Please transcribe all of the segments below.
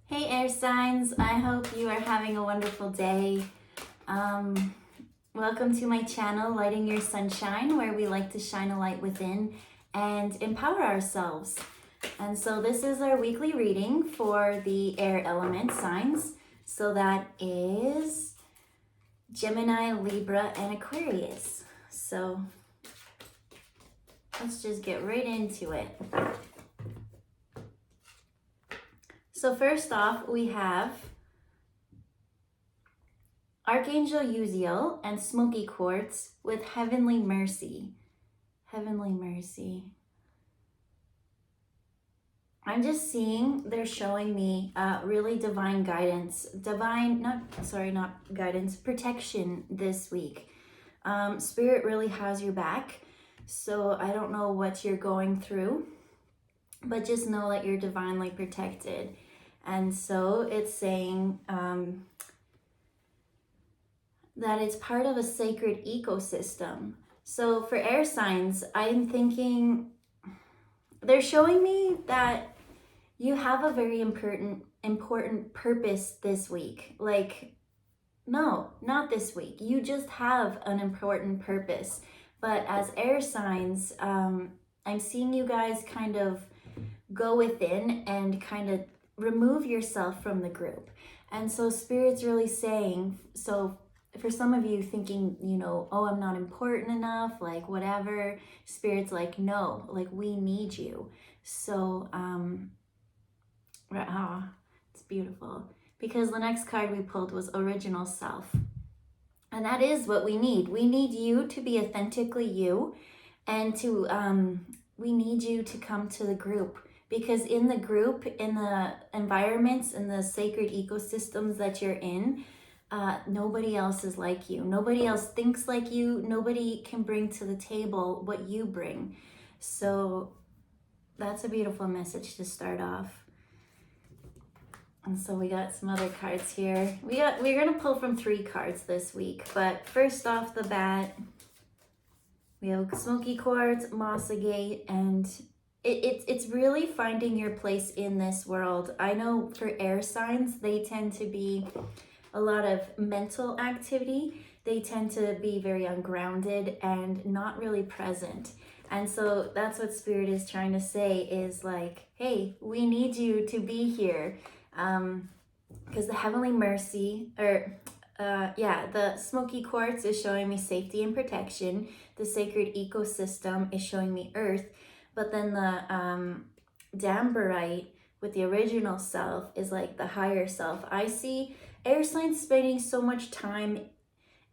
Hey air signs, I hope you are having a wonderful day. Welcome to my channel, Lighting Your Sunshine, where we like to shine a light within and empower ourselves. And so this is our weekly reading for the air element signs. So that is Gemini, Libra, and Aquarius. So let's just get right into it. So first off, we have Archangel Uziel and Smoky Quartz with Heavenly Mercy. Heavenly Mercy. I'm just seeing, they're showing me really divine guidance. Not guidance, protection this week. Spirit really has your back. So I don't know what you're going through, but just know that you're divinely protected. And so it's saying that it's part of a sacred ecosystem. So for air signs, I'm thinking, they're showing me that you have a very important purpose this week. Like, no, not this week. You just have an important purpose. But as air signs, I'm seeing you guys kind of go within and kind of remove yourself from the group. And so Spirit's really saying, so for some of you thinking, oh, I'm not important enough, like whatever, Spirit's like, no, like we need you. So, it's beautiful. Because the next card we pulled was Original Self. And that is what we need. We need you to be authentically you, and we need you to come to the group. Because in the group, in the environments, in the sacred ecosystems that you're in, nobody else is like you. Nobody else thinks like you. Nobody can bring to the table what you bring. So that's a beautiful message to start off. And so we got some other cards here. We're gonna pull from 3 cards this week, but first off the bat, we have Smoky Quartz, Mossagate, and it's really finding your place in this world. I know for air signs, they tend to be a lot of mental activity. They tend to be very ungrounded and not really present. And so that's what Spirit is trying to say is like, hey, we need you to be here. Because the Heavenly Mercy, the Smoky Quartz is showing me safety and protection. The sacred ecosystem is showing me Earth. But then the Dambarite with the Original Self is like the higher self. I see air signs spending so much time,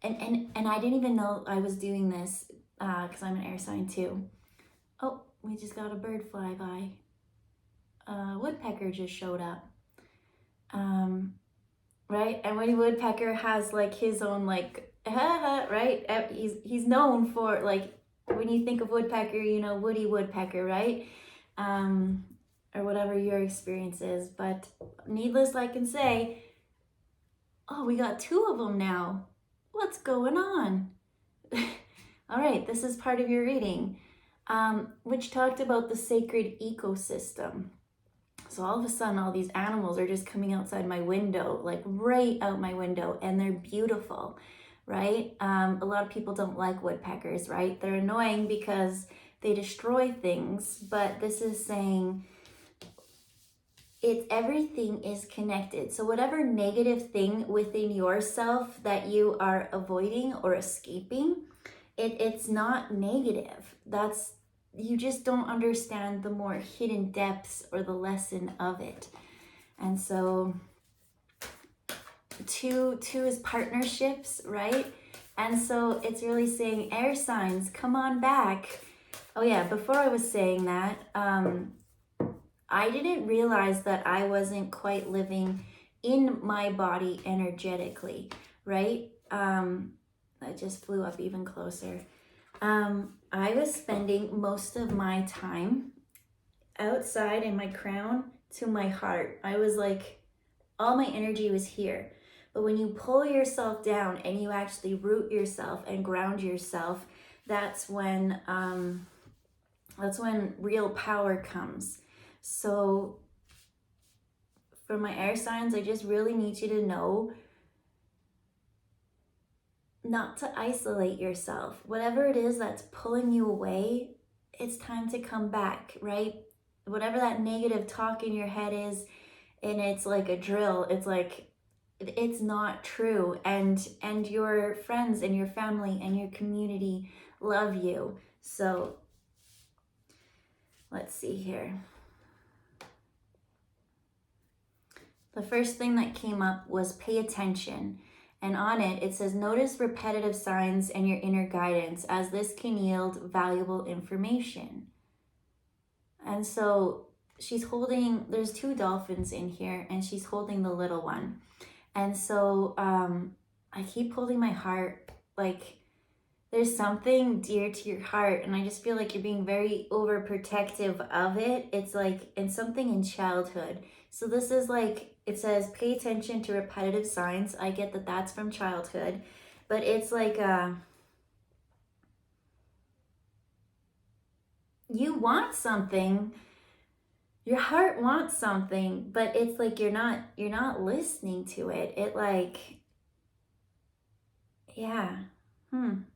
and I didn't even know I was doing this because I'm an air sign too. Oh, we just got a bird fly by. Woodpecker just showed up. Right? And Woody Woodpecker has like his own like, right? He's known for like, when you think of woodpecker, Woody Woodpecker, right? Or whatever your experience is. But needless I can say, oh, we got 2 of them now. What's going on? All right, this is part of your reading, which talked about the sacred ecosystem. So all of a sudden, all these animals are just coming outside my window, like right out my window, and they're beautiful, right? A lot of people don't like woodpeckers, right? They're annoying because they destroy things, but this is saying everything is connected. So whatever negative thing within yourself that you are avoiding or escaping, it's not negative. You just don't understand the more hidden depths or the lesson of it. And so 2 is partnerships, right? And so it's really saying, air signs, come on back. Oh yeah, before I was saying that, I didn't realize that I wasn't quite living in my body energetically, right? I just flew up even closer. I was spending most of my time outside in my crown to my heart. I was like, all my energy was here. But when you pull yourself down and you actually root yourself and ground yourself, that's when real power comes. So for my air signs, I just really need you to know not to isolate yourself. Whatever it is that's pulling you away, it's time to come back, right? Whatever that negative talk in your head is, and it's like a drill, it's like it's not true. And your friends and your family and your community love you. So let's see here. The first thing that came up was pay attention. And on it, it says, notice repetitive signs and your inner guidance, as this can yield valuable information. And so she's holding, there's 2 dolphins in here, and she's holding the little one. And so I keep holding my heart, like there's something dear to your heart, and I just feel like you're being very overprotective of it. It's like, and something in childhood. So this is like, it says, pay attention to repetitive signs. I get that that's from childhood, but it's like, you want something, your heart wants something, but it's like, you're not listening to it. It like, yeah. And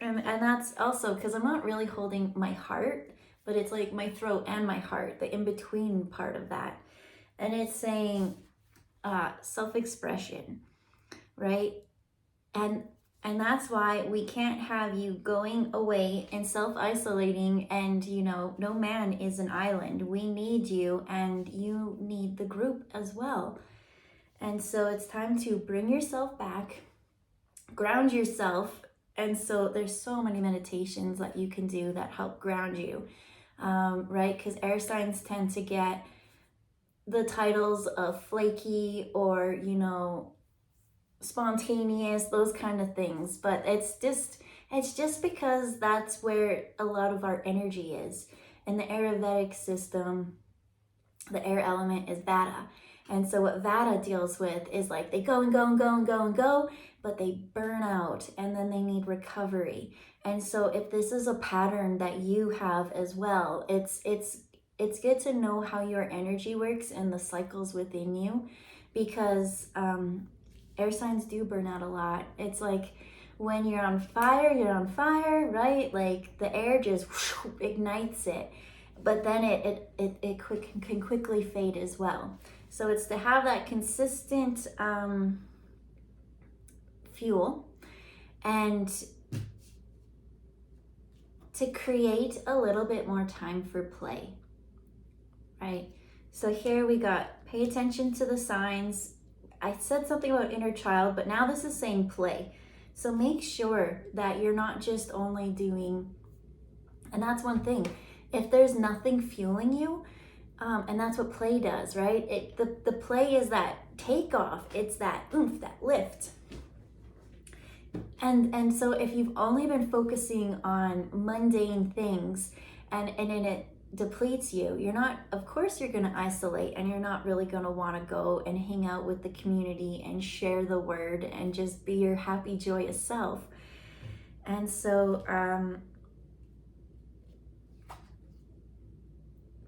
that's also because I'm not really holding my heart, but it's like my throat and my heart, the in-between part of that. And it's saying self-expression, right? And that's why we can't have you going away and self-isolating, and no man is an island. We need you, and you need the group as well. And so it's time to bring yourself back, ground yourself. And so there's so many meditations that you can do that help ground you, right? Because air signs tend to get the titles of flaky or, spontaneous, those kind of things. But it's just because that's where a lot of our energy is. In the Ayurvedic system, the air element is Vata. And so what Vata deals with is like they go and go and go and go and go, but they burn out, and then they need recovery. And so if this is a pattern that you have as well, it's good to know how your energy works and the cycles within you, because air signs do burn out a lot. It's like when you're on fire, right? Like the air just ignites it, but then it can quickly fade as well. So it's to have that consistent fuel, and to create a little bit more time for play, right? So here we got pay attention to the signs. I said something about inner child, but now this is saying play. So make sure that you're not just only doing, and that's one thing, if there's nothing fueling you, and that's what play does, right? The play is that takeoff. It's that oomph, that lift. And so if you've only been focusing on mundane things, and it depletes you, of course you're going to isolate, and you're not really going to want to go and hang out with the community and share the word and just be your happy, joyous self. And so,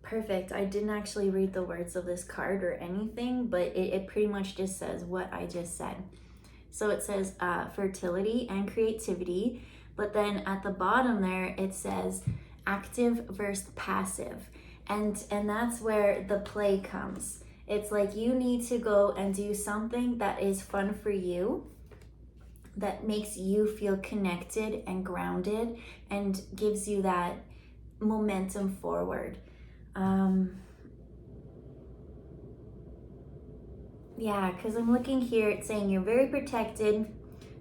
perfect. I didn't actually read the words of this card or anything, but it pretty much just says what I just said. So it says fertility and creativity, but then at the bottom there, it says active versus passive. And that's where the play comes. It's like you need to go and do something that is fun for you, that makes you feel connected and grounded and gives you that momentum forward. Yeah, because I'm looking here, it's saying you're very protected.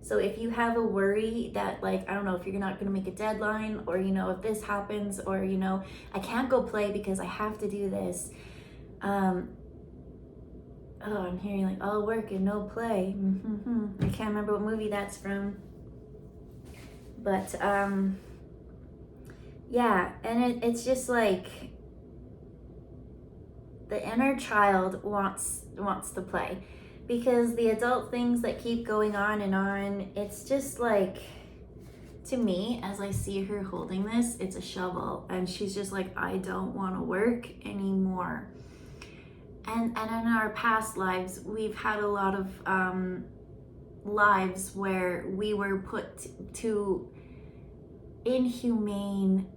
So if you have a worry that, like, I don't know, if you're not going to make a deadline, or, if this happens, or, I can't go play because I have to do this. I'm hearing like all work and no play. I can't remember what movie that's from. But, yeah, and it's just like the inner child wants to play, because the adult things that keep going on and on, it's just like, to me, as I see her holding this, it's a shovel, and she's just like, I don't want to work anymore. And in our past lives, we've had a lot of lives where we were put to inhumane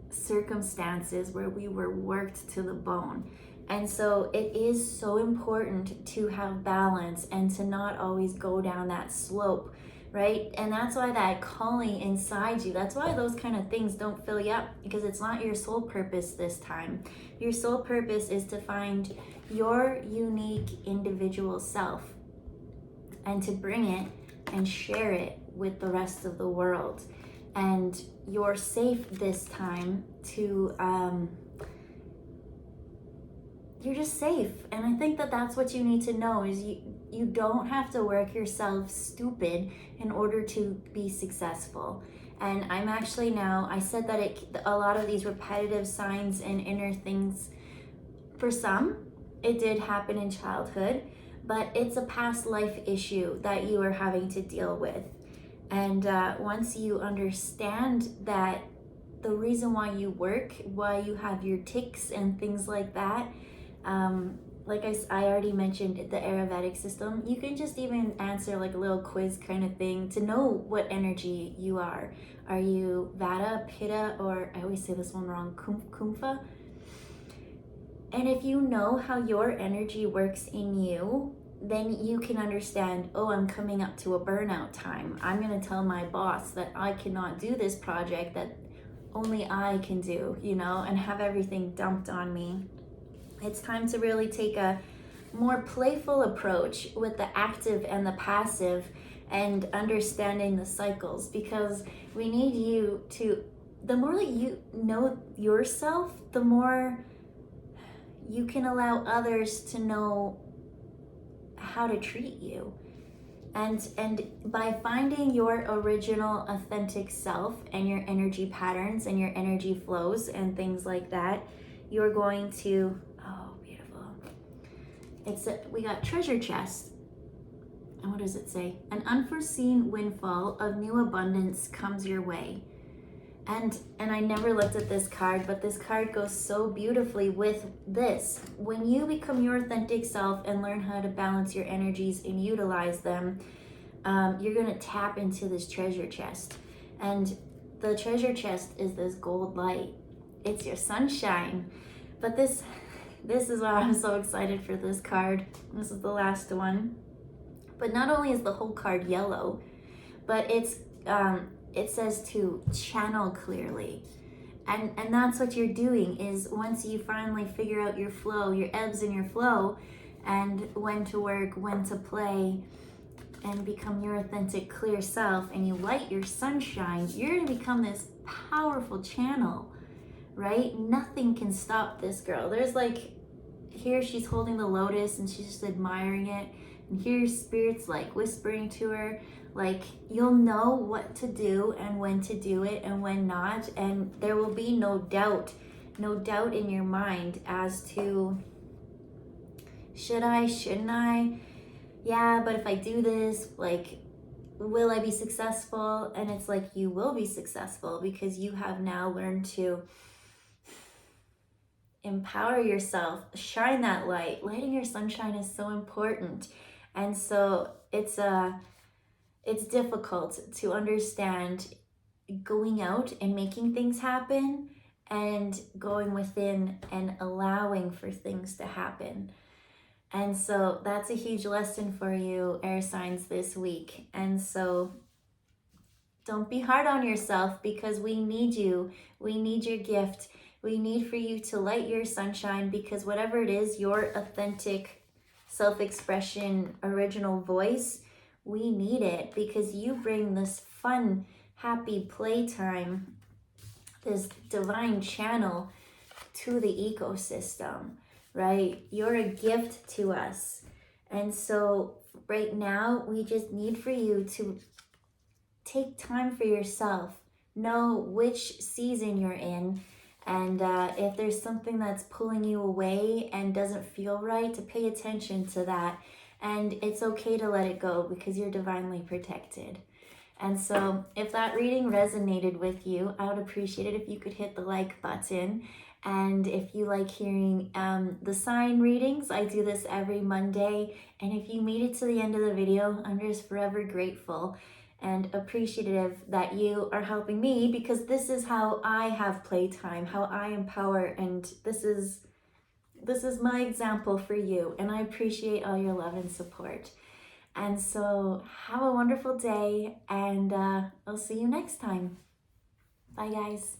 circumstances, where we were worked to the bone. And so it is so important to have balance and to not always go down that slope, right? And that's why that calling inside you, that's why those kind of things don't fill you up, because it's not your sole purpose this time. Your sole purpose is to find your unique individual self and to bring it and share it with the rest of the world. And you're safe this time to you're just safe. And I think that that's what you need to know, is you don't have to work yourself stupid in order to be successful. And I'm actually now, I said that a lot of these repetitive signs and inner things, for some it did happen in childhood, but it's a past life issue that you are having to deal with. And once you understand that the reason why you work, why you have your tics and things like that, like I already mentioned the Ayurvedic system, you can just even answer like a little quiz kind of thing to know what energy you are. Are you Vata, Pitta, or I always say this one wrong, Kumpha? And if you know how your energy works in you, then you can understand, oh, I'm coming up to a burnout time. I'm going to tell my boss that I cannot do this project that only I can do, and have everything dumped on me. It's time to really take a more playful approach with the active and the passive and understanding the cycles, because we need you to, the more that you know yourself, the more you can allow others to know how to treat you. And by finding your original authentic self and your energy patterns and your energy flows and things like that, you're going to, oh, beautiful. We got treasure chest. And what does it say? An unforeseen windfall of new abundance comes your way. And I never looked at this card, but this card goes so beautifully with this. When you become your authentic self and learn how to balance your energies and utilize them, you're going to tap into this treasure chest. And the treasure chest is this gold light. It's your sunshine. But this is why I'm so excited for this card. This is the last one. But not only is the whole card yellow, but it says to channel clearly. And that's what you're doing, is once you finally figure out your flow, your ebbs and your flow, and when to work, when to play, and become your authentic, clear self, and you light your sunshine, you're going to become this powerful channel, right? Nothing can stop this girl. There's like, here she's holding the lotus and she's just admiring it. And here Spirit's like whispering to her, like, you'll know what to do and when to do it and when not. And there will be no doubt in your mind as to, should I, shouldn't I? Yeah, but if I do this, like, will I be successful? And it's like, you will be successful, because you have now learned to empower yourself, shine that light. Lighting your sunshine is so important. And so it's difficult to understand going out and making things happen and going within and allowing for things to happen. And so that's a huge lesson for you, air signs, this week. And so don't be hard on yourself, because we need you. We need your gift. We need for you to light your sunshine, because whatever it is, your authentic self-expression, original voice, we need it, because you bring this fun, happy playtime, this divine channel to the ecosystem, right? You're a gift to us. And so right now, we just need for you to take time for yourself, know which season you're in, and if there's something that's pulling you away and doesn't feel right, to pay attention to that. And it's okay to let it go, because you're divinely protected. And so if that reading resonated with you, I would appreciate it if you could hit the like button And if you like hearing the sign readings, I do this every Monday. And if you made it to the end of the video, I'm just forever grateful and appreciative that you are helping me, because this is how I have playtime, how I empower, and this is my example for you. And I appreciate all your love and support. And so have a wonderful day, and I'll see you next time. Bye, guys.